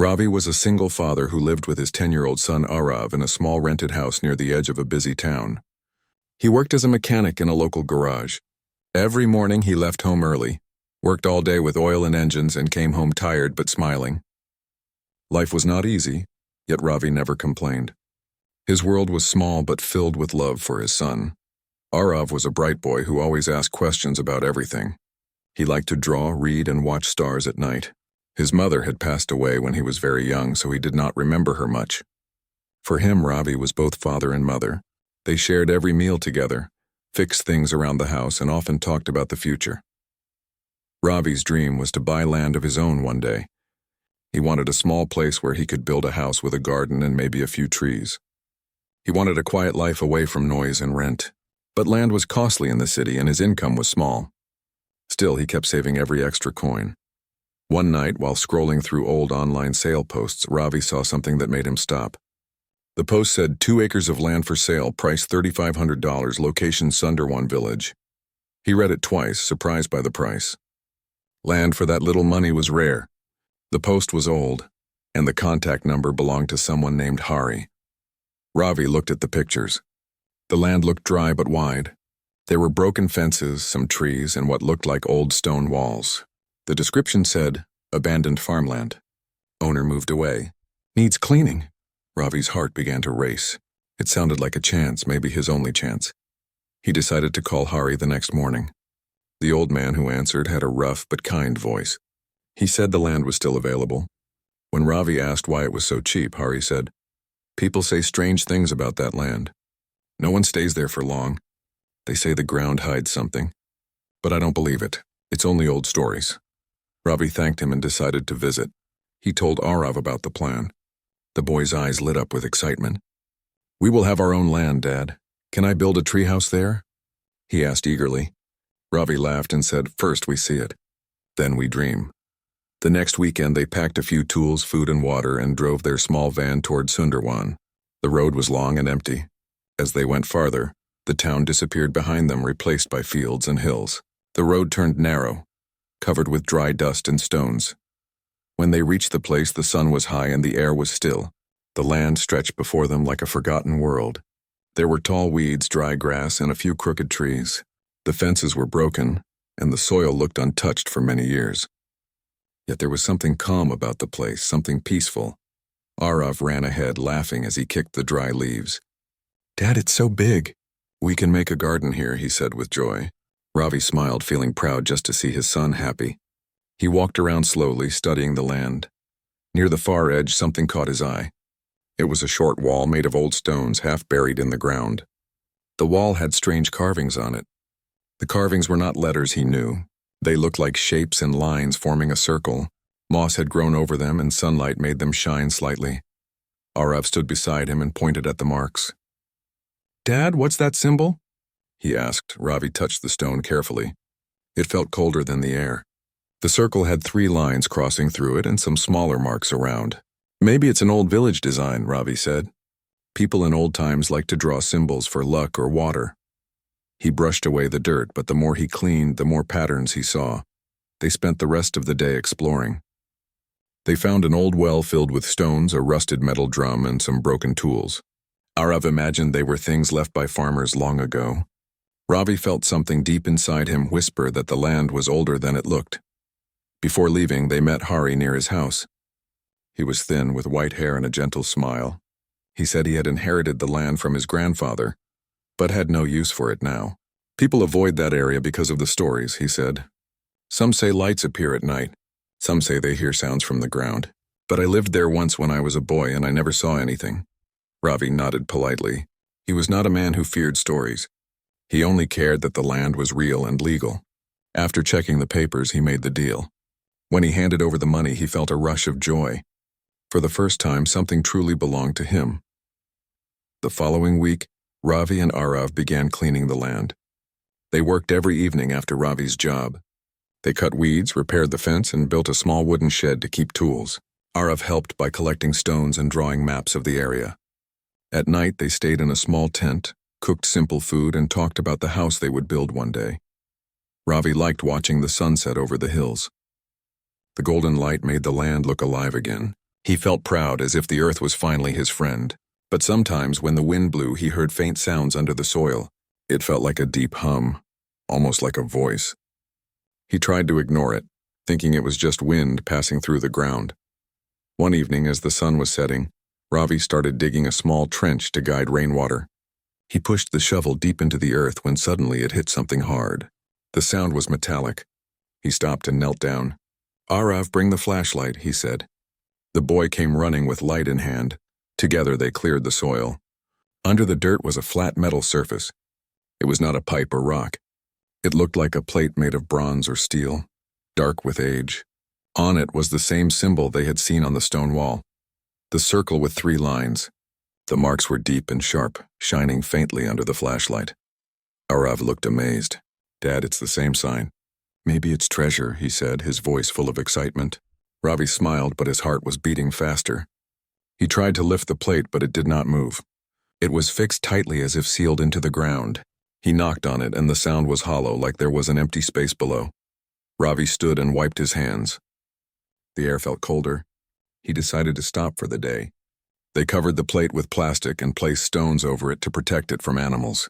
Ravi was a single father who lived with his 10-year-old son Arav in a small rented house near the edge of a busy town. He worked as a mechanic in a local garage. Every morning he left home early, worked all day with oil and engines, and came home tired but smiling. Life was not easy, yet Ravi never complained. His world was small but filled with love for his son. Arav was a bright boy who always asked questions about everything. He liked to draw, read, and watch stars at night. His mother had passed away when he was very young, so he did not remember her much. For him, Ravi was both father and mother. They shared every meal together, fixed things around the house, and often talked about the future. Ravi's dream was to buy land of his own one day. He wanted a small place where he could build a house with a garden and maybe a few trees. He wanted a quiet life away from noise and rent. But land was costly in the city and his income was small. Still, he kept saving every extra coin. One night, while scrolling through old online sale posts, Ravi saw something that made him stop. The post said 2 acres of land for sale, price $3,500, location Sunderwan village. He read it twice, surprised by the price. Land for that little money was rare. The post was old, and the contact number belonged to someone named Hari. Ravi looked at the pictures. The land looked dry but wide. There were broken fences, some trees, and what looked like old stone walls. The description said, abandoned farmland. Owner moved away. Needs cleaning. Ravi's heart began to race. It sounded like a chance, maybe his only chance. He decided to call Hari the next morning. The old man who answered had a rough but kind voice. He said the land was still available. When Ravi asked why it was so cheap, Hari said, "People say strange things about that land. No one stays there for long. They say the ground hides something. But I don't believe it. It's only old stories." Ravi thanked him and decided to visit. He told Arav about the plan. The boy's eyes lit up with excitement. "We will have our own land, Dad. Can I build a treehouse there?" he asked eagerly. Ravi laughed and said, "First we see it. Then we dream." The next weekend they packed a few tools, food, and water and drove their small van toward Sunderwan. The road was long and empty. As they went farther, the town disappeared behind them, replaced by fields and hills. The road turned narrow, covered with dry dust and stones. When they reached the place, the sun was high and the air was still. The land stretched before them like a forgotten world. There were tall weeds, dry grass, and a few crooked trees. The fences were broken, and the soil looked untouched for many years. Yet there was something calm about the place, something peaceful. Arav ran ahead, laughing as he kicked the dry leaves. "Dad, it's so big. We can make a garden here," he said with joy. Ravi smiled, feeling proud just to see his son happy. He walked around slowly, studying the land. Near the far edge, something caught his eye. It was a short wall made of old stones, half buried in the ground. The wall had strange carvings on it. The carvings were not letters he knew. They looked like shapes and lines forming a circle. Moss had grown over them and sunlight made them shine slightly. Arav stood beside him and pointed at the marks. "Dad, what's that symbol?" he asked. Ravi touched the stone carefully. It felt colder than the air. The circle had 3 lines crossing through it and some smaller marks around. "Maybe it's an old village design," Ravi said. "People in old times liked to draw symbols for luck or water." He brushed away the dirt, but the more he cleaned, the more patterns he saw. They spent the rest of the day exploring. They found an old well filled with stones, a rusted metal drum, and some broken tools. Arav imagined they were things left by farmers long ago. Ravi felt something deep inside him whisper that the land was older than it looked. Before leaving, they met Hari near his house. He was thin, with white hair and a gentle smile. He said he had inherited the land from his grandfather, but had no use for it now. "People avoid that area because of the stories," he said. "Some say lights appear at night. Some say they hear sounds from the ground. But I lived there once when I was a boy and I never saw anything." Ravi nodded politely. He was not a man who feared stories. He only cared that the land was real and legal. After checking the papers, he made the deal. When he handed over the money, he felt a rush of joy. For the first time, something truly belonged to him. The following week, Ravi and Arav began cleaning the land. They worked every evening after Ravi's job. They cut weeds, repaired the fence, and built a small wooden shed to keep tools. Arav helped by collecting stones and drawing maps of the area. At night, they stayed in a small tent, cooked simple food, and talked about the house they would build one day. Ravi liked watching the sunset over the hills. The golden light made the land look alive again. He felt proud, as if the earth was finally his friend. But sometimes when the wind blew, he heard faint sounds under the soil. It felt like a deep hum, almost like a voice. He tried to ignore it, thinking it was just wind passing through the ground. One evening, as the sun was setting, Ravi started digging a small trench to guide rainwater. He pushed the shovel deep into the earth when suddenly it hit something hard. The sound was metallic. He stopped and knelt down. "Arav, bring the flashlight," he said. The boy came running with light in hand. Together they cleared the soil. Under the dirt was a flat metal surface. It was not a pipe or rock. It looked like a plate made of bronze or steel, dark with age. On it was the same symbol they had seen on the stone wall, the circle with 3 lines. The marks were deep and sharp, shining faintly under the flashlight. Arav looked amazed. "Dad, it's the same sign." "Maybe it's treasure," he said, his voice full of excitement. Ravi smiled, but his heart was beating faster. He tried to lift the plate, but it did not move. It was fixed tightly as if sealed into the ground. He knocked on it, and the sound was hollow, like there was an empty space below. Ravi stood and wiped his hands. The air felt colder. He decided to stop for the day. They covered the plate with plastic and placed stones over it to protect it from animals.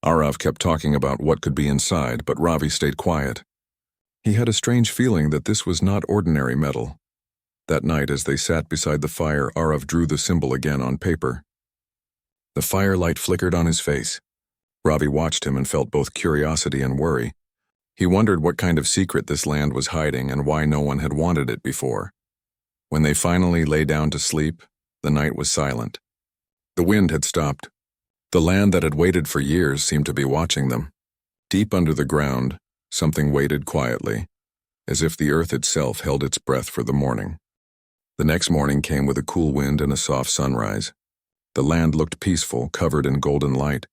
Arav kept talking about what could be inside, but Ravi stayed quiet. He had a strange feeling that this was not ordinary metal. That night, as they sat beside the fire, Arav drew the symbol again on paper. The firelight flickered on his face. Ravi watched him and felt both curiosity and worry. He wondered what kind of secret this land was hiding and why no one had wanted it before. When they finally lay down to sleep, the night was silent. The wind had stopped. The land that had waited for years seemed to be watching them. Deep under the ground, something waited quietly, as if the earth itself held its breath for the morning. The next morning came with a cool wind and a soft sunrise. The land looked peaceful, covered in golden light.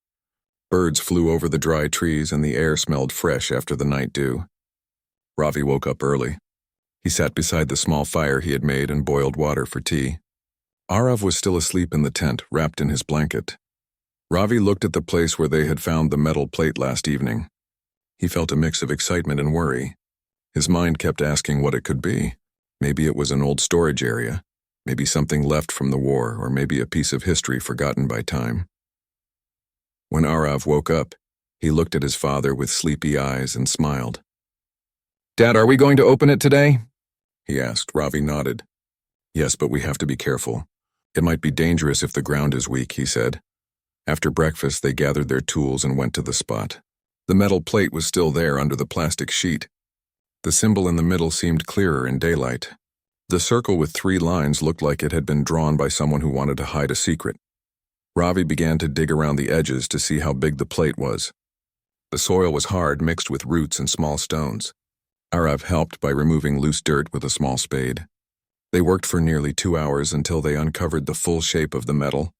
Birds flew over the dry trees and the air smelled fresh after the night dew. Ravi woke up early. He sat beside the small fire he had made and boiled water for tea. Arav was still asleep in the tent, wrapped in his blanket. Ravi looked at the place where they had found the metal plate last evening. He felt a mix of excitement and worry. His mind kept asking what it could be. Maybe it was an old storage area, maybe something left from the war, or maybe a piece of history forgotten by time. When Arav woke up, he looked at his father with sleepy eyes and smiled. "Dad, are we going to open it today?" he asked. Ravi nodded. "Yes, but we have to be careful. It might be dangerous if the ground is weak," he said. After breakfast, they gathered their tools and went to the spot. The metal plate was still there under the plastic sheet. The symbol in the middle seemed clearer in daylight. The circle with 3 lines looked like it had been drawn by someone who wanted to hide a secret. Ravi began to dig around the edges to see how big the plate was. The soil was hard, mixed with roots and small stones. Arav helped by removing loose dirt with a small spade. They worked for nearly 2 hours until they uncovered the full shape of the metal.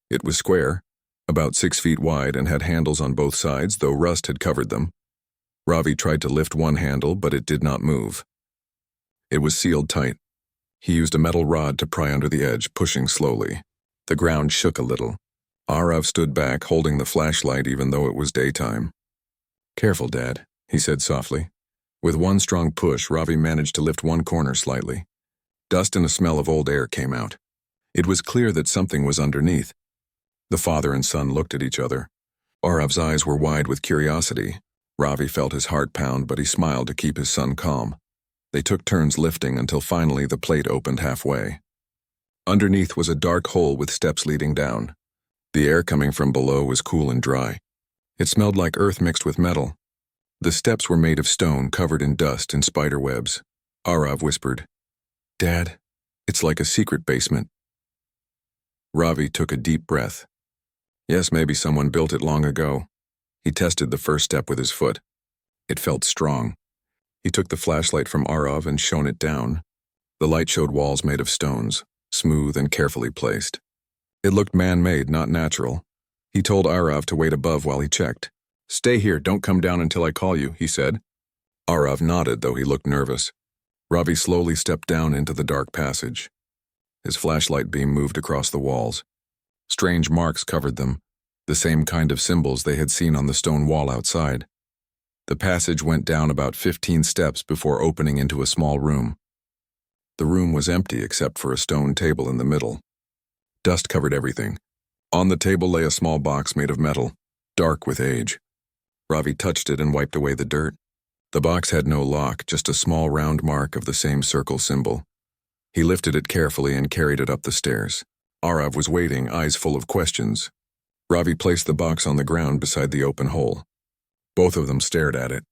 It was square, about 6 feet wide, and had handles on both sides, though rust had covered them. Ravi tried to lift one handle, but it did not move. It was sealed tight. He used a metal rod to pry under the edge, pushing slowly. The ground shook a little. Arav stood back, holding the flashlight even though it was daytime. "Careful, Dad," he said softly. With one strong push, Ravi managed to lift one corner slightly. Dust and a smell of old air came out. It was clear that something was underneath. The father and son looked at each other. Arav's eyes were wide with curiosity. Ravi felt his heart pound, but he smiled to keep his son calm. They took turns lifting until finally the plate opened halfway. Underneath was a dark hole with steps leading down. The air coming from below was cool and dry. It smelled like earth mixed with metal. The steps were made of stone covered in dust and spider webs. Arav whispered, "Dad, it's like a secret basement." Ravi took a deep breath. Yes, maybe someone built it long ago. He tested the first step with his foot. It felt strong. He took the flashlight from Arav and shone it down. The light showed walls made of stones, smooth and carefully placed. It looked man-made, not natural. He told Arav to wait above while he checked. "Stay here, don't come down until I call you," he said. Arav nodded, though he looked nervous. Ravi slowly stepped down into the dark passage. His flashlight beam moved across the walls. Strange marks covered them, the same kind of symbols they had seen on the stone wall outside. The passage went down about 15 steps before opening into a small room. The room was empty except for a stone table in the middle. Dust covered everything. On the table lay a small box made of metal, dark with age. Ravi touched it and wiped away the dirt. The box had no lock, just a small round mark of the same circle symbol. He lifted it carefully and carried it up the stairs. Arav was waiting, eyes full of questions. Ravi placed the box on the ground beside the open hole. Both of them stared at it.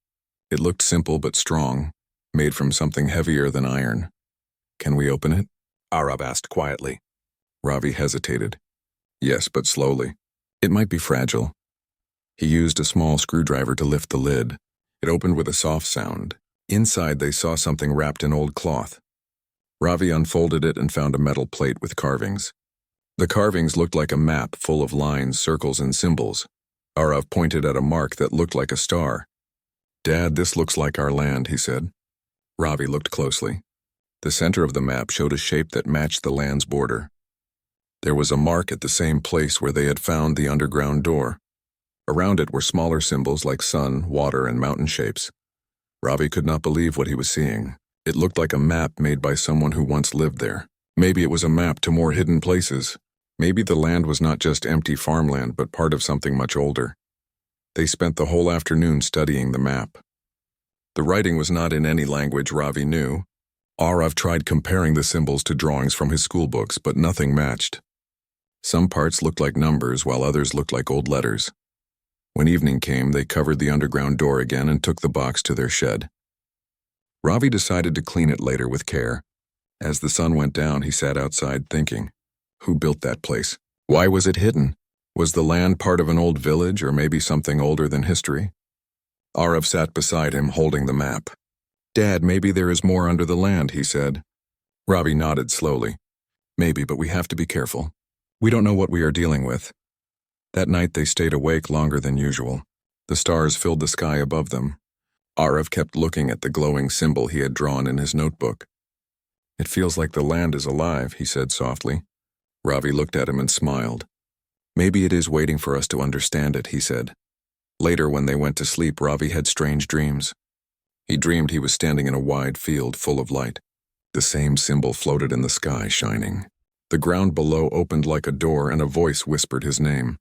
It looked simple but strong, made from something heavier than iron. "Can we open it?" Arav asked quietly. Ravi hesitated. "Yes, but slowly. It might be fragile." He used a small screwdriver to lift the lid. It opened with a soft sound. Inside they saw something wrapped in old cloth. Ravi unfolded it and found a metal plate with carvings. The carvings looked like a map full of lines, circles, and symbols. Arav pointed at a mark that looked like a star. "Dad, this looks like our land," he said. Ravi looked closely. The center of the map showed a shape that matched the land's border. There was a mark at the same place where they had found the underground door. Around it were smaller symbols like sun, water, and mountain shapes. Ravi could not believe what he was seeing. It looked like a map made by someone who once lived there. Maybe it was a map to more hidden places. Maybe the land was not just empty farmland, but part of something much older. They spent the whole afternoon studying the map. The writing was not in any language Ravi knew. Arav tried comparing the symbols to drawings from his school books, but nothing matched. Some parts looked like numbers, while others looked like old letters. When evening came, they covered the underground door again and took the box to their shed. Ravi decided to clean it later with care. As the sun went down, he sat outside thinking, who built that place? Why was it hidden? Was the land part of an old village, or maybe something older than history? Arav sat beside him, holding the map. "Dad, maybe there is more under the land," he said. Ravi nodded slowly. "Maybe, but we have to be careful. We don't know what we are dealing with." That night they stayed awake longer than usual. The stars filled the sky above them. Arav kept looking at the glowing symbol he had drawn in his notebook. "It feels like the land is alive," he said softly. Ravi looked at him and smiled. "Maybe it is waiting for us to understand it," he said. Later, when they went to sleep, Ravi had strange dreams. He dreamed he was standing in a wide field full of light. The same symbol floated in the sky, shining. The ground below opened like a door, and a voice whispered his name.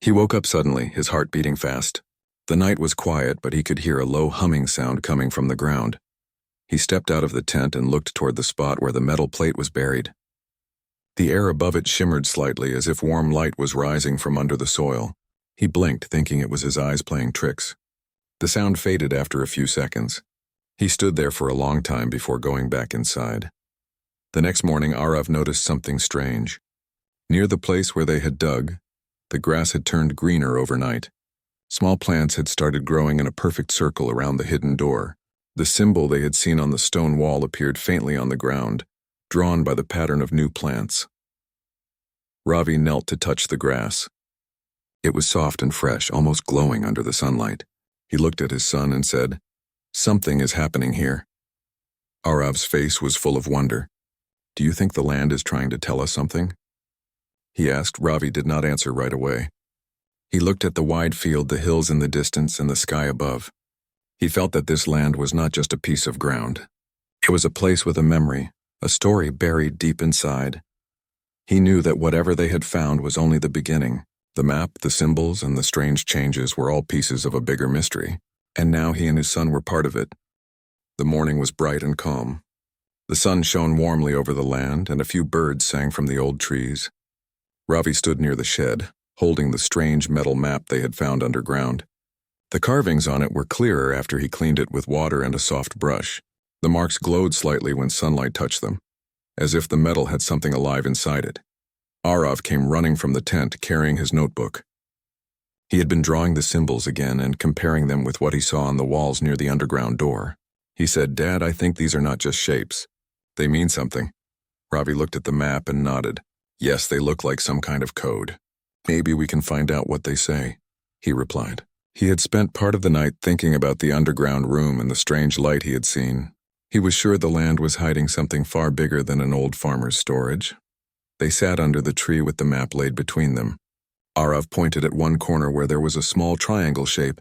He woke up suddenly, his heart beating fast. The night was quiet, but he could hear a low humming sound coming from the ground. He stepped out of the tent and looked toward the spot where the metal plate was buried. The air above it shimmered slightly, as if warm light was rising from under the soil. He blinked, thinking it was his eyes playing tricks. The sound faded after a few seconds. He stood there for a long time before going back inside. The next morning, Arav noticed something strange. Near the place where they had dug, the grass had turned greener overnight. Small plants had started growing in a perfect circle around the hidden door. The symbol they had seen on the stone wall appeared faintly on the ground, drawn by the pattern of new plants. Ravi knelt to touch the grass. It was soft and fresh, almost glowing under the sunlight. He looked at his son and said, "Something is happening here." Arav's face was full of wonder. "Do you think the land is trying to tell us something?" he asked. Ravi did not answer right away. He looked at the wide field, the hills in the distance, and the sky above. He felt that this land was not just a piece of ground. It was a place with a memory, a story buried deep inside. He knew that whatever they had found was only the beginning. The map, the symbols, and the strange changes were all pieces of a bigger mystery, and now he and his son were part of it. The morning was bright and calm. The sun shone warmly over the land, and a few birds sang from the old trees. Ravi stood near the shed, holding the strange metal map they had found underground. The carvings on it were clearer after he cleaned it with water and a soft brush. The marks glowed slightly when sunlight touched them, as if the metal had something alive inside it. Arav came running from the tent, carrying his notebook. He had been drawing the symbols again and comparing them with what he saw on the walls near the underground door. He said, "Dad, I think these are not just shapes. They mean something." Ravi looked at the map and nodded. "Yes, they look like some kind of code. Maybe we can find out what they say," he replied. He had spent part of the night thinking about the underground room and the strange light he had seen. He was sure the land was hiding something far bigger than an old farmer's storage. They sat under the tree with the map laid between them. Arav pointed at one corner where there was a small triangle shape.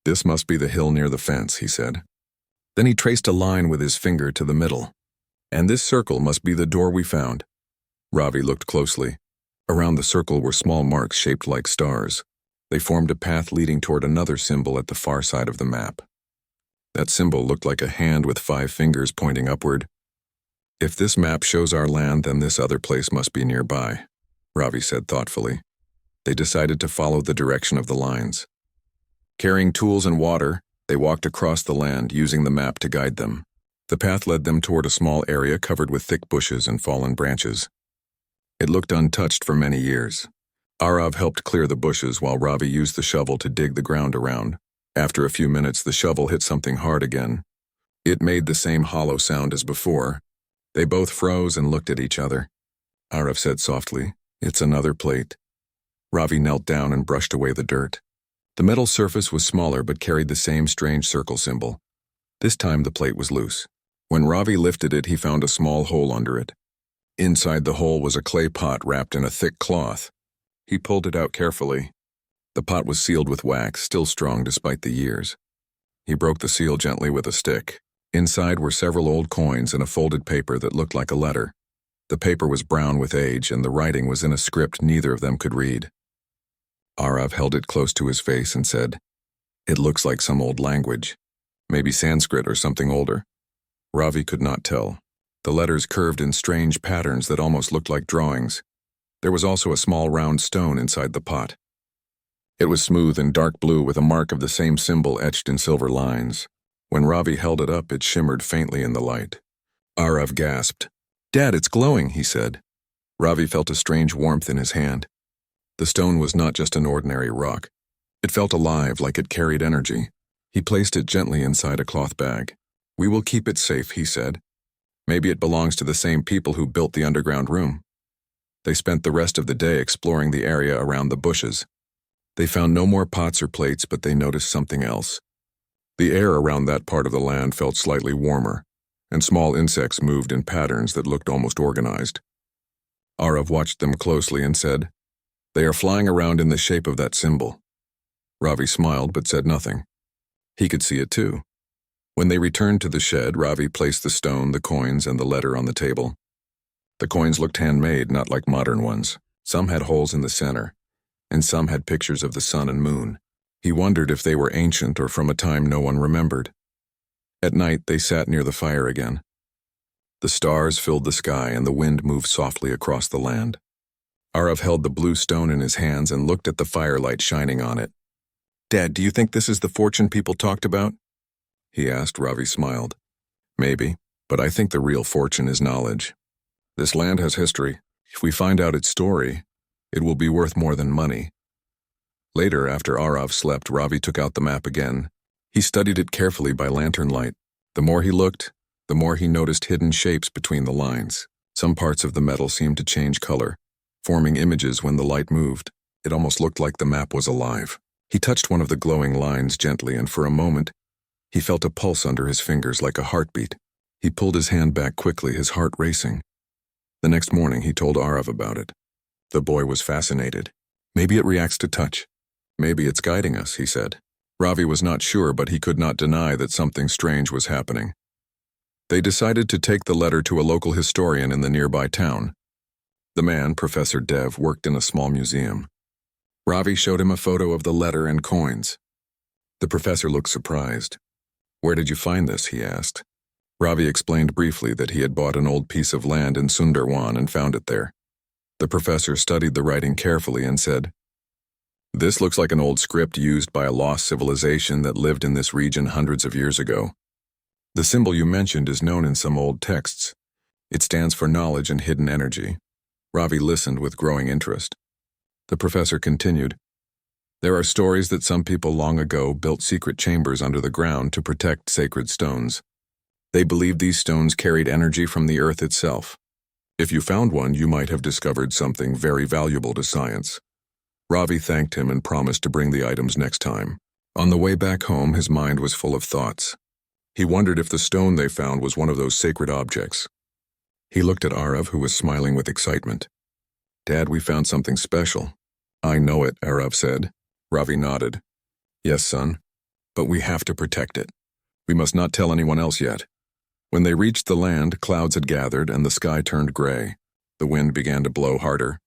"This must be the hill near the fence," he said. Then he traced a line with his finger to the middle. And this circle must be the door we found. Ravi looked closely. Around the circle were small marks shaped like stars. They formed a path leading toward another symbol at the far side of the map. That symbol looked like a hand with 5 fingers pointing upward. If this map shows our land, then this other place must be nearby, Ravi said thoughtfully. They decided to follow the direction of the lines. Carrying tools and water, they walked across the land using the map to guide them. The path led them toward a small area covered with thick bushes and fallen branches. It looked untouched for many years. Arav helped clear the bushes while Ravi used the shovel to dig the ground around. After a few minutes, the shovel hit something hard again. It made the same hollow sound as before. They both froze and looked at each other. Arav said softly, "It's another plate." Ravi knelt down and brushed away the dirt. The metal surface was smaller but carried the same strange circle symbol. This time the plate was loose. When Ravi lifted it, he found a small hole under it. Inside the hole was a clay pot wrapped in a thick cloth. He pulled it out carefully. The pot was sealed with wax, still strong despite the years. He broke the seal gently with a stick. Inside were several old coins and a folded paper that looked like a letter. The paper was brown with age, and the writing was in a script neither of them could read. Arav held it close to his face and said, "It looks like some old language. Maybe Sanskrit or something older." Ravi could not tell. The letters curved in strange patterns that almost looked like drawings. There was also a small round stone inside the pot. It was smooth and dark blue with a mark of the same symbol etched in silver lines. When Ravi held it up, it shimmered faintly in the light. Arav gasped. "Dad, it's glowing," he said. Ravi felt a strange warmth in his hand. The stone was not just an ordinary rock. It felt alive, like it carried energy. He placed it gently inside a cloth bag. "We will keep it safe," he said. "Maybe it belongs to the same people who built the underground room." They spent the rest of the day exploring the area around the bushes. They found no more pots or plates, but they noticed something else. The air around that part of the land felt slightly warmer, and small insects moved in patterns that looked almost organized. Arav watched them closely and said, "They are flying around in the shape of that symbol." Ravi smiled but said nothing. He could see it too. When they returned to the shed, Ravi placed the stone, the coins, and the letter on the table. The coins looked handmade, not like modern ones. Some had holes in the center, and some had pictures of the sun and moon. He wondered if they were ancient or from a time no one remembered. At night, they sat near the fire again. The stars filled the sky and the wind moved softly across the land. Arav held the blue stone in his hands and looked at the firelight shining on it. "Dad, do you think this is the fortune people talked about?" he asked. Ravi smiled. "Maybe, but I think the real fortune is knowledge. This land has history. If we find out its story, it will be worth more than money." Later, after Arav slept, Ravi took out the map again. He studied it carefully by lantern light. The more he looked, the more he noticed hidden shapes between the lines. Some parts of the metal seemed to change color, forming images when the light moved. It almost looked like the map was alive. He touched one of the glowing lines gently, and for a moment, he felt a pulse under his fingers like a heartbeat. He pulled his hand back quickly, his heart racing. The next morning, he told Arav about it. The boy was fascinated. "Maybe it reacts to touch. Maybe it's guiding us," he said. Ravi was not sure, but he could not deny that something strange was happening. They decided to take the letter to a local historian in the nearby town. The man, Professor Dev, worked in a small museum. Ravi showed him a photo of the letter and coins. The professor looked surprised. "Where did you find this?" he asked. Ravi explained briefly that he had bought an old piece of land in Sundarwan and found it there. The professor studied the writing carefully and said, "This looks like an old script used by a lost civilization that lived in this region hundreds of years ago. The symbol you mentioned is known in some old texts. It stands for knowledge and hidden energy." Ravi listened with growing interest. The professor continued, "There are stories that some people long ago built secret chambers under the ground to protect sacred stones. They believed these stones carried energy from the earth itself. If you found one, you might have discovered something very valuable to science." Ravi thanked him and promised to bring the items next time. On the way back home, his mind was full of thoughts. He wondered if the stone they found was one of those sacred objects. He looked at Arav, who was smiling with excitement. "Dad, we found something special." "I know it," Arav said. Ravi nodded. "Yes, son, but we have to protect it. We must not tell anyone else yet." When they reached the land, clouds had gathered and the sky turned gray. The wind began to blow harder.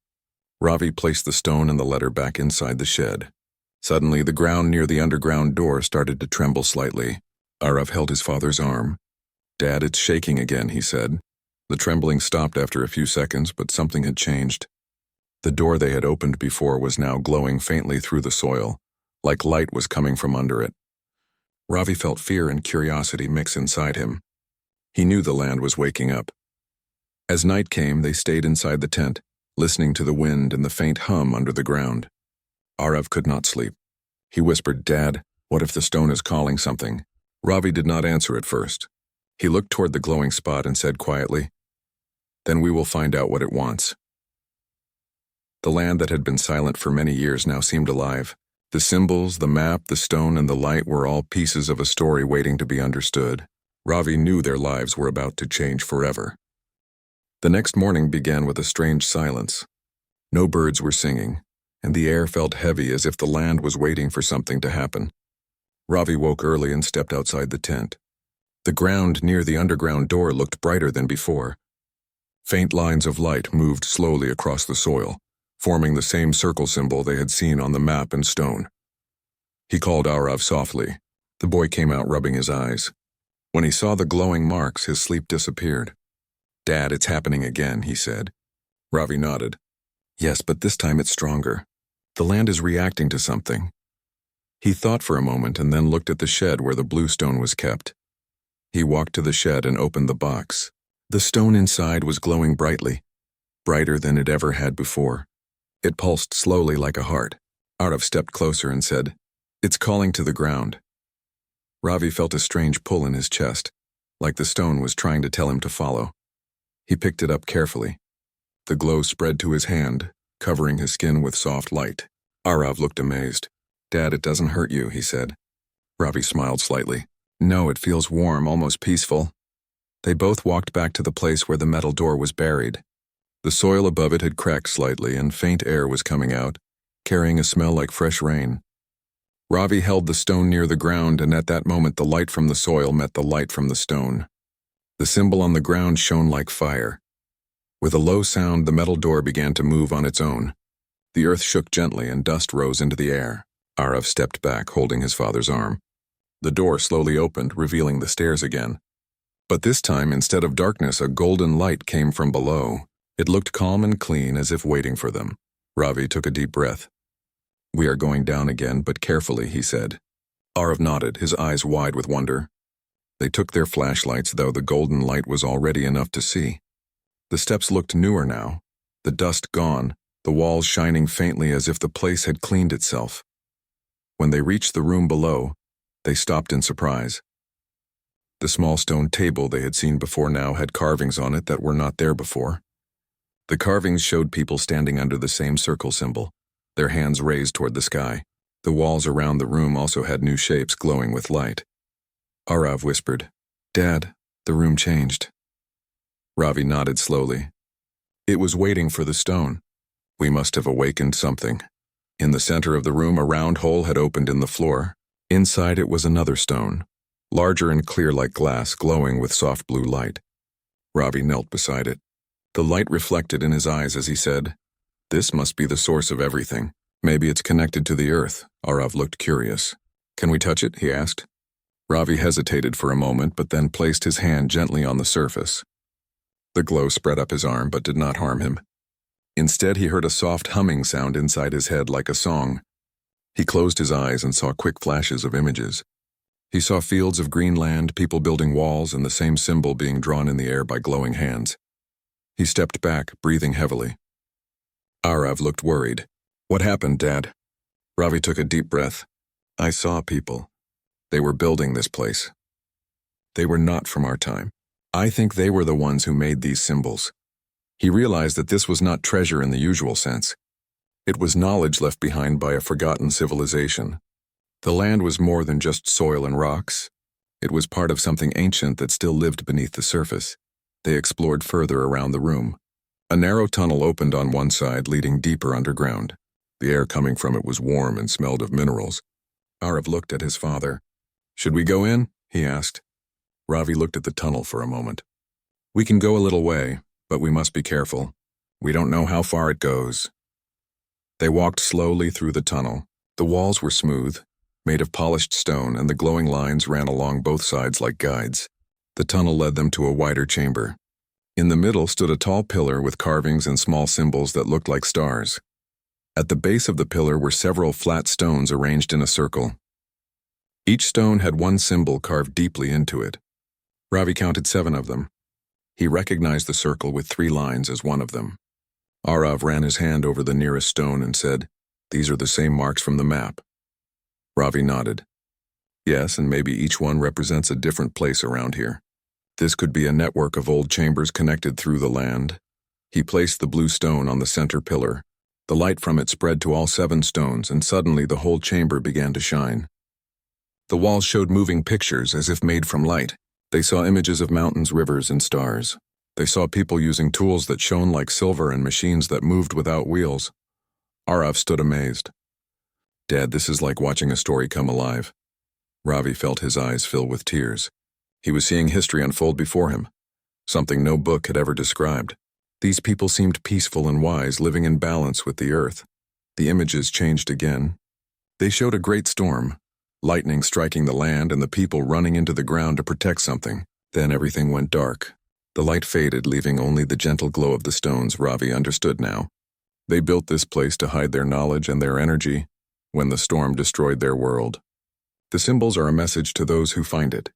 Ravi placed the stone and the letter back inside the shed. Suddenly, the ground near the underground door started to tremble slightly. Arav held his father's arm. "Dad, it's shaking again," he said. The trembling stopped after a few seconds, but something had changed. The door they had opened before was now glowing faintly through the soil, like light was coming from under it. Ravi felt fear and curiosity mix inside him. He knew the land was waking up. As night came, they stayed inside the tent, listening to the wind and the faint hum under the ground. Arav could not sleep. He whispered, "Dad, what if the stone is calling something?" Ravi did not answer at first. He looked toward the glowing spot and said quietly, "Then we will find out what it wants." The land that had been silent for many years now seemed alive. The symbols, the map, the stone, and the light were all pieces of a story waiting to be understood. Ravi knew their lives were about to change forever. The next morning began with a strange silence. No birds were singing, and the air felt heavy as if the land was waiting for something to happen. Ravi woke early and stepped outside the tent. The ground near the underground door looked brighter than before. Faint lines of light moved slowly across the soil, forming the same circle symbol they had seen on the map and stone. He called Arav softly. The boy came out rubbing his eyes. When he saw the glowing marks, his sleep disappeared. "Dad, it's happening again," he said. Ravi nodded. "Yes, but this time it's stronger. The land is reacting to something." He thought for a moment and then looked at the shed where the blue stone was kept. He walked to the shed and opened the box. The stone inside was glowing brightly, brighter than it ever had before. It pulsed slowly like a heart. Arav stepped closer and said, "It's calling to the ground." Ravi felt a strange pull in his chest, like the stone was trying to tell him to follow. He picked it up carefully. The glow spread to his hand, covering his skin with soft light. Arav looked amazed. "Dad, it doesn't hurt you," he said. Ravi smiled slightly. "No, it feels warm, almost peaceful." They both walked back to the place where the metal door was buried. The soil above it had cracked slightly and faint air was coming out, carrying a smell like fresh rain. Ravi held the stone near the ground, and at that moment the light from the soil met the light from the stone. The symbol on the ground shone like fire. With a low sound, the metal door began to move on its own. The earth shook gently and dust rose into the air. Arav stepped back, holding his father's arm. The door slowly opened, revealing the stairs again. But this time, instead of darkness, a golden light came from below. It looked calm and clean, as if waiting for them. Ravi took a deep breath. "We are going down again, but carefully," he said. Arav nodded, his eyes wide with wonder. They took their flashlights, though the golden light was already enough to see. The steps looked newer now, the dust gone, the walls shining faintly as if the place had cleaned itself. When they reached the room below, they stopped in surprise. The small stone table they had seen before now had carvings on it that were not there before. The carvings showed people standing under the same circle symbol, their hands raised toward the sky. The walls around the room also had new shapes glowing with light. Arav whispered, "Dad, the room changed." Ravi nodded slowly. "It was waiting for the stone. We must have awakened something." In the center of the room, a round hole had opened in the floor. Inside it was another stone, larger and clear like glass, glowing with soft blue light. Ravi knelt beside it. The light reflected in his eyes as he said, "This must be the source of everything. Maybe it's connected to the earth." Arav looked curious. "Can we touch it?" he asked. Ravi hesitated for a moment, but then placed his hand gently on the surface. The glow spread up his arm, but did not harm him. Instead, he heard a soft humming sound inside his head like a song. He closed his eyes and saw quick flashes of images. He saw fields of green land, people building walls, and the same symbol being drawn in the air by glowing hands. He stepped back, breathing heavily. Arav looked worried. "What happened, Dad?" Ravi took a deep breath. "I saw people. They were building this place. They were not from our time. I think they were the ones who made these symbols." He realized that this was not treasure in the usual sense. It was knowledge left behind by a forgotten civilization. The land was more than just soil and rocks. It was part of something ancient that still lived beneath the surface. They explored further around the room. A narrow tunnel opened on one side, leading deeper underground. The air coming from it was warm and smelled of minerals. Arav looked at his father. "Should we go in?" he asked. Ravi looked at the tunnel for a moment. We can go a little way, but we must be careful. We don't know how far it goes. They walked slowly through the tunnel. The walls were smooth, made of polished stone, and the glowing lines ran along both sides like guides. The tunnel led them to a wider chamber. In the middle stood a tall pillar with carvings and small symbols that looked like stars. At the base of the pillar were several flat stones arranged in a circle. Each stone had one symbol carved deeply into it. Ravi counted 7 of them. He recognized the circle with 3 lines as one of them. Arav ran his hand over the nearest stone and said, "These are the same marks from the map." Ravi nodded. "Yes, and maybe each one represents a different place around here. This could be a network of old chambers connected through the land." He placed the blue stone on the center pillar. The light from it spread to all 7 stones, and suddenly the whole chamber began to shine. The walls showed moving pictures as if made from light. They saw images of mountains, rivers, and stars. They saw people using tools that shone like silver and machines that moved without wheels. Arav stood amazed. "Dad, this is like watching a story come alive." Ravi felt his eyes fill with tears. He was seeing history unfold before him, something no book had ever described. These people seemed peaceful and wise, living in balance with the earth. The images changed again. They showed a great storm, lightning striking the land and the people running into the ground to protect something. Then everything went dark. The light faded, leaving only the gentle glow of the stones. Ravi understood now. They built this place to hide their knowledge and their energy when the storm destroyed their world. The symbols are a message to those who find it.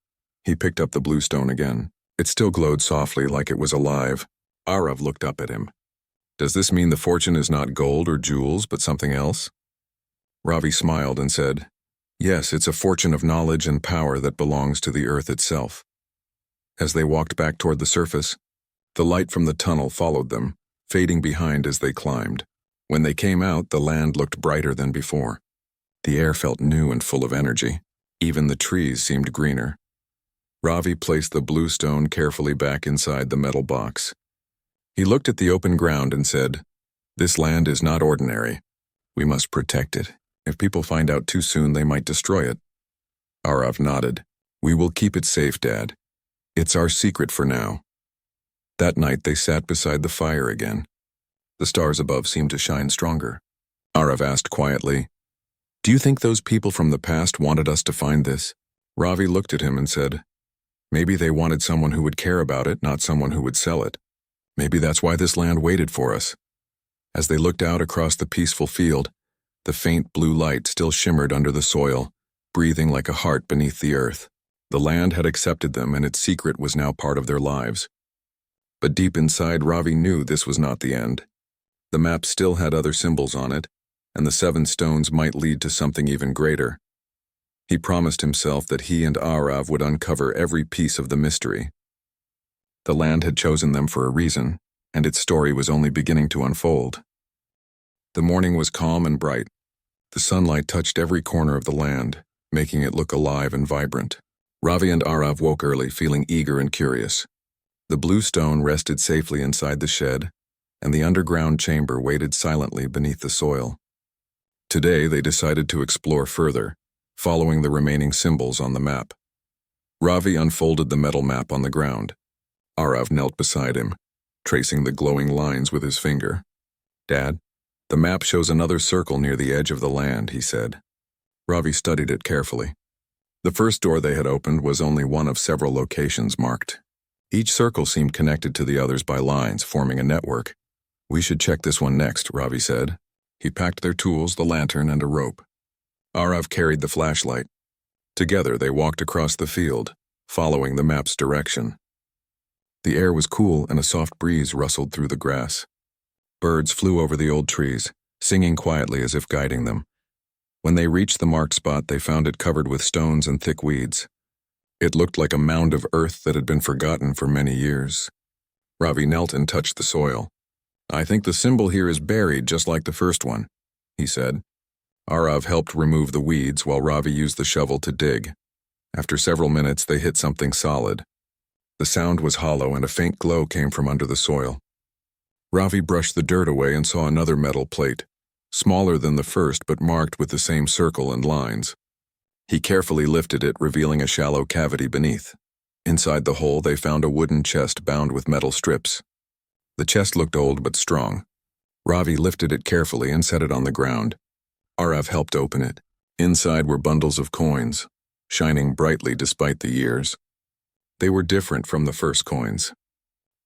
He picked up the blue stone again. It still glowed softly like it was alive. Arav looked up at him. "Does this mean the fortune is not gold or jewels, but something else?" Ravi smiled and said, "Yes, it's a fortune of knowledge and power that belongs to the earth itself." As they walked back toward the surface, the light from the tunnel followed them, fading behind as they climbed. When they came out, the land looked brighter than before. The air felt new and full of energy. Even the trees seemed greener. Ravi placed the blue stone carefully back inside the metal box. He looked at the open ground and said, "This land is not ordinary. We must protect it. If people find out too soon, they might destroy it." Arav nodded. "We will keep it safe, Dad. It's our secret for now." That night they sat beside the fire again. The stars above seemed to shine stronger. Arav asked quietly, "Do you think those people from the past wanted us to find this?" Ravi looked at him and said, "Maybe they wanted someone who would care about it, not someone who would sell it. Maybe that's why this land waited for us." As they looked out across the peaceful field, the faint blue light still shimmered under the soil, breathing like a heart beneath the earth. The land had accepted them, and its secret was now part of their lives. But deep inside, Ravi knew this was not the end. The map still had other symbols on it, and the 7 stones might lead to something even greater. He promised himself that he and Arav would uncover every piece of the mystery. The land had chosen them for a reason, and its story was only beginning to unfold. The morning was calm and bright. The sunlight touched every corner of the land, making it look alive and vibrant. Ravi and Arav woke early, feeling eager and curious. The blue stone rested safely inside the shed, and the underground chamber waited silently beneath the soil. Today they decided to explore further, following the remaining symbols on the map. Ravi unfolded the metal map on the ground. Arav knelt beside him, tracing the glowing lines with his finger. "Dad, the map shows another circle near the edge of the land," he said. Ravi studied it carefully. The first door they had opened was only one of several locations marked. Each circle seemed connected to the others by lines, forming a network. "We should check this one next," Ravi said. He packed their tools, the lantern, and a rope. Arav carried the flashlight. Together they walked across the field, following the map's direction. The air was cool and a soft breeze rustled through the grass. Birds flew over the old trees, singing quietly as if guiding them. When they reached the marked spot, they found it covered with stones and thick weeds. It looked like a mound of earth that had been forgotten for many years. Ravi knelt and touched the soil. "I think the symbol here is buried just like the first one," he said. Arav helped remove the weeds while Ravi used the shovel to dig. After several minutes, they hit something solid. The sound was hollow and a faint glow came from under the soil. Ravi brushed the dirt away and saw another metal plate, smaller than the first but marked with the same circle and lines. He carefully lifted it, revealing a shallow cavity beneath. Inside the hole, they found a wooden chest bound with metal strips. The chest looked old but strong. Ravi lifted it carefully and set it on the ground. Arav helped open it. Inside were bundles of coins, shining brightly despite the years. They were different from the first coins.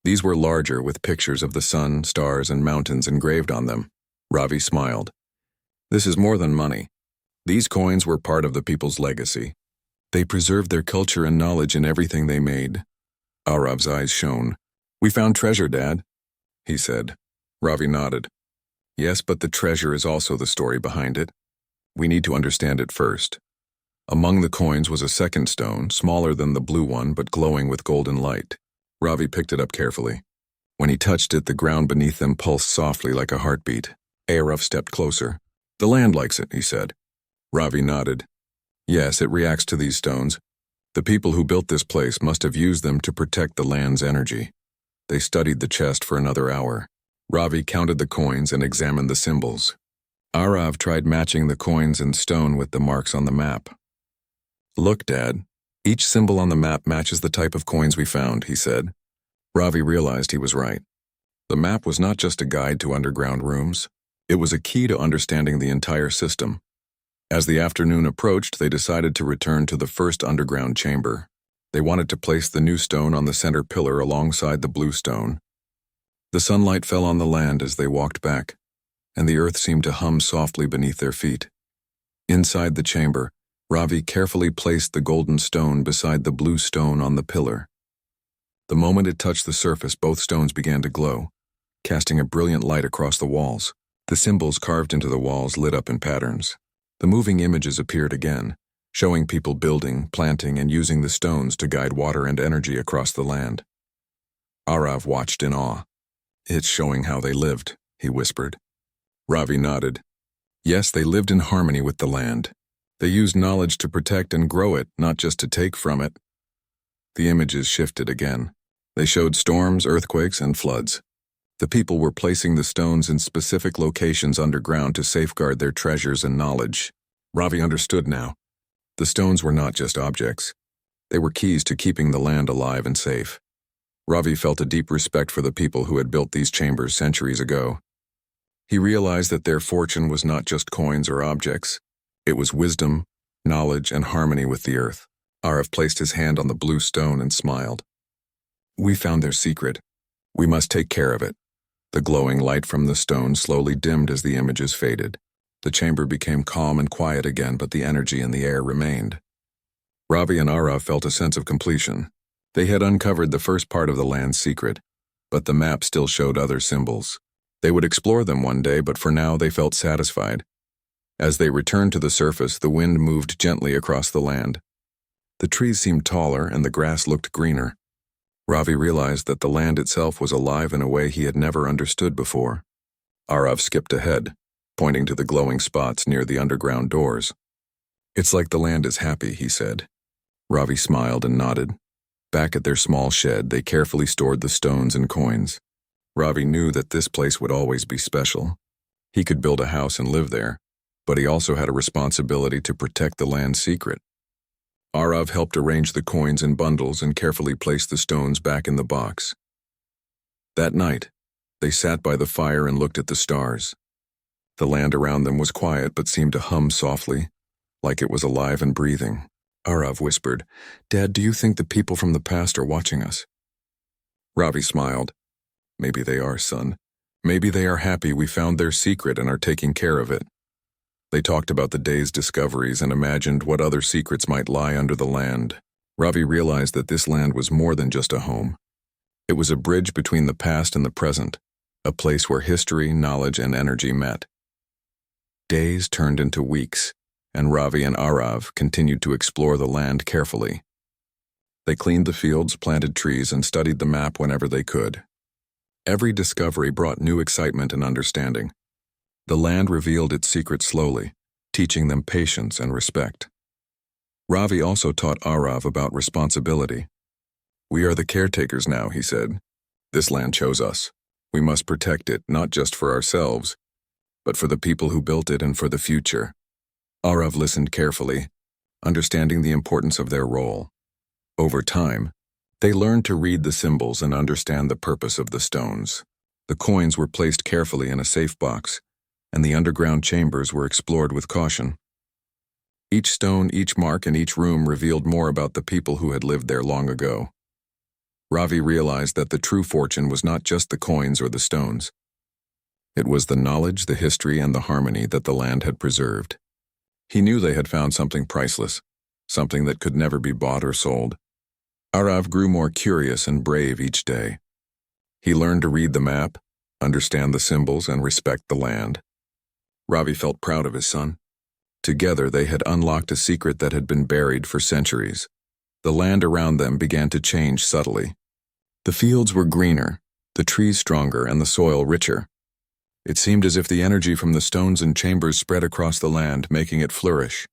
These were larger, with pictures of the sun, stars, and mountains engraved on them. Ravi smiled. This is more than money. These coins were part of the people's legacy. They preserved their culture and knowledge in everything they made. Arav's eyes shone. We found treasure, Dad, he said. Ravi nodded. Yes, but the treasure is also the story behind it. We need to understand it first. Among the coins was a second stone, smaller than the blue one but glowing with golden light. Ravi picked it up carefully. When he touched it, the ground beneath them pulsed softly like a heartbeat. Arav stepped closer. The land likes it, he said. Ravi nodded. Yes, it reacts to these stones. The people who built this place must have used them to protect the land's energy. They studied the chest for another hour. Ravi counted the coins and examined the symbols. Arav tried matching the coins and stone with the marks on the map. Look, Dad. Each symbol on the map matches the type of coins we found, he said. Ravi realized he was right. The map was not just a guide to underground rooms. It was a key to understanding the entire system. As the afternoon approached, they decided to return to the first underground chamber. They wanted to place the new stone on the center pillar alongside the blue stone. The sunlight fell on the land as they walked back, and the earth seemed to hum softly beneath their feet. Inside the chamber, Ravi carefully placed the golden stone beside the blue stone on the pillar. The moment it touched the surface, both stones began to glow, casting a brilliant light across the walls. The symbols carved into the walls lit up in patterns. The moving images appeared again, showing people building, planting, and using the stones to guide water and energy across the land. Arav watched in awe. It's showing how they lived, he whispered. Ravi nodded. Yes, they lived in harmony with the land. They used knowledge to protect and grow it, not just to take from it. The images shifted again. They showed storms, earthquakes, and floods. The people were placing the stones in specific locations underground to safeguard their treasures and knowledge. Ravi understood now. The stones were not just objects. They were keys to keeping the land alive and safe. Ravi felt a deep respect for the people who had built these chambers centuries ago. He realized that their fortune was not just coins or objects. It was wisdom, knowledge, and harmony with the earth. Arav placed his hand on the blue stone and smiled. We found their secret. We must take care of it. The glowing light from the stone slowly dimmed as the images faded. The chamber became calm and quiet again, but the energy in the air remained. Ravi and Arav felt a sense of completion. They had uncovered the first part of the land's secret, but the map still showed other symbols. They would explore them one day, but for now they felt satisfied. As they returned to the surface, the wind moved gently across the land. The trees seemed taller and the grass looked greener. Ravi realized that the land itself was alive in a way he had never understood before. Arav skipped ahead, pointing to the glowing spots near the underground doors. It's like the land is happy, he said. Ravi smiled and nodded. Back at their small shed, they carefully stored the stones and coins. Ravi knew that this place would always be special. He could build a house and live there, but he also had a responsibility to protect the land's secret. Arav helped arrange the coins in bundles and carefully placed the stones back in the box. That night, they sat by the fire and looked at the stars. The land around them was quiet but seemed to hum softly, like it was alive and breathing. Arav whispered, Dad, do you think the people from the past are watching us? Ravi smiled. Maybe they are, son. Maybe they are happy we found their secret and are taking care of it. They talked about the day's discoveries and imagined what other secrets might lie under the land. Ravi realized that this land was more than just a home. It was a bridge between the past and the present, a place where history, knowledge, and energy met. Days turned into weeks, and Ravi and Arav continued to explore the land carefully. They cleaned the fields, planted trees, and studied the map whenever they could. Every discovery brought new excitement and understanding. The land revealed its secrets slowly, teaching them patience and respect. Ravi also taught Arav about responsibility. We are the caretakers now, he said. This land chose us. We must protect it, not just for ourselves, but for the people who built it and for the future. Arav listened carefully, understanding the importance of their role. Over time, They learned to read the symbols and understand the purpose of the stones. The coins were placed carefully in a safe box, and the underground chambers were explored with caution. Each stone, each mark, and each room revealed more about the people who had lived there long ago. Ravi realized that the true fortune was not just the coins or the stones. It was the knowledge, the history, and the harmony that the land had preserved. He knew they had found something priceless, something that could never be bought or sold. Arav grew more curious and brave each day. He learned to read the map, understand the symbols, and respect the land. Ravi felt proud of his son. Together they had unlocked a secret that had been buried for centuries. The land around them began to change subtly. The fields were greener, the trees stronger, and the soil richer. It seemed as if the energy from the stones and chambers spread across the land, making it flourish.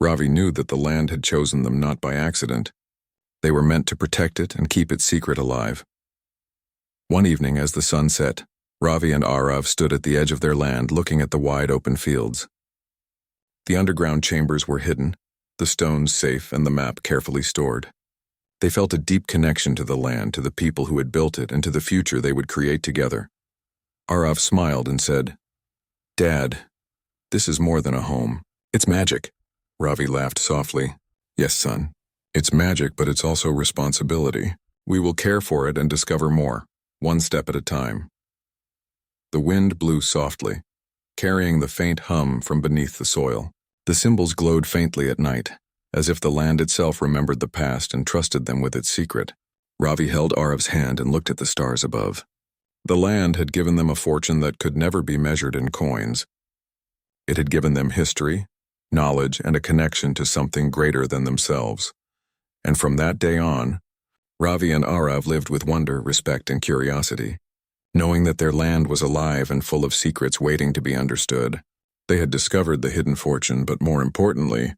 Ravi knew that the land had chosen them not by accident. They were meant to protect it and keep its secret alive. One evening as the sun set, Ravi and Arav stood at the edge of their land looking at the wide open fields. The underground chambers were hidden, the stones safe, and the map carefully stored. They felt a deep connection to the land, to the people who had built it, and to the future they would create together. Arav smiled and said, "Dad, this is more than a home. It's magic." Ravi laughed softly. "Yes, son. It's magic, but it's also responsibility. We will care for it and discover more, one step at a time." The wind blew softly, carrying the faint hum from beneath the soil. The symbols glowed faintly at night, as if the land itself remembered the past and trusted them with its secret. Ravi held Arav's hand and looked at the stars above. The land had given them a fortune that could never be measured in coins. It had given them history, knowledge, and a connection to something greater than themselves. And from that day on, Ravi and Arav lived with wonder, respect, and curiosity, knowing that their land was alive and full of secrets waiting to be understood. They had discovered the hidden fortune, but more importantly,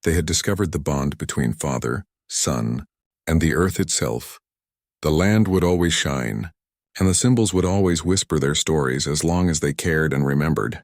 they had discovered the bond between father, son, and the earth itself. The land would always shine, and the symbols would always whisper their stories as long as they cared and remembered.